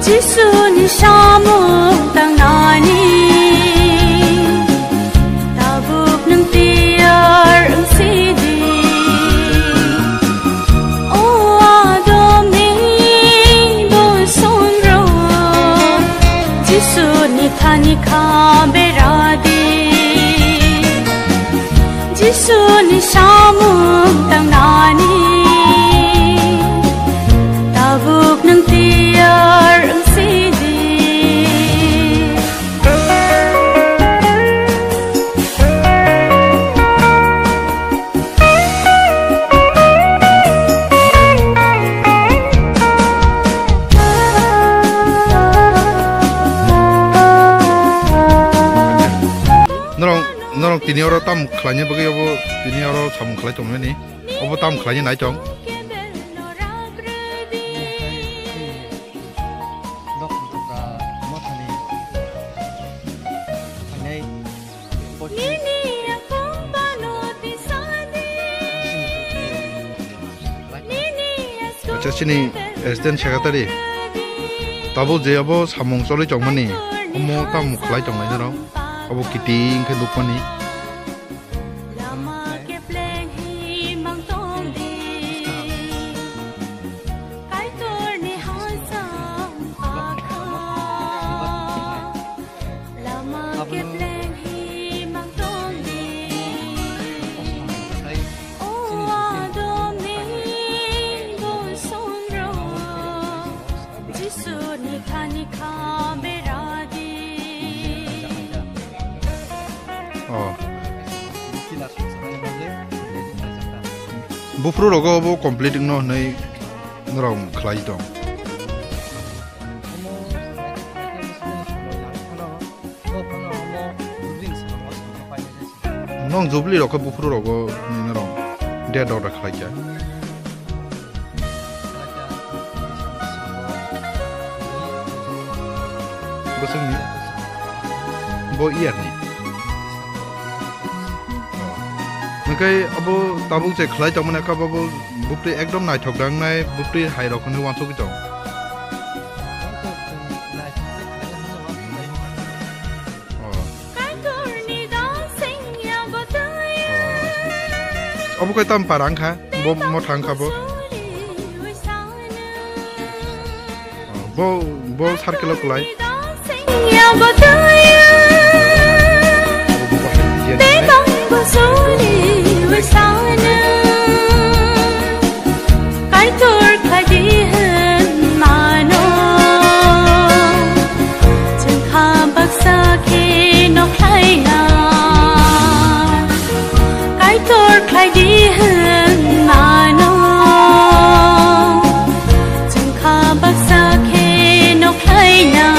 Jisu ni samu tang nani tabuk nang tiar ang sidi o adom ni bon sonro Jisu ni thani kha beradi Jisu ni samu tang nani tabuk nang tiar ang sidi Norong tini oro tam khlanya bagi obo tini oro sam khlai tong ni obo tam khlanya nai chong acha sini assistant secretary tabo je obo samong soli chong mani omo tam khlai chong nai ro obo kiting ke dupani Bufru rogo bo completing no nei norong khlai dong nong jubli roko bufru rogo ni norong de dor da khlai ja bosung ni bo ier ni Nakai abo tabuk je khlai chong mana ka babo bupri ekdom nai thok dang nai bupri hai ro khone wan thok chong abo kai tam parang kha bo mo thang kha bo circle klai Cái tur khai đi hơn mà nó chẳng kha bác xa khi nó khai ngà cái tur khai đi hơn mà nó chẳng kha bác xa khi nó khai ngà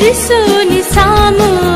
Jisu ni samu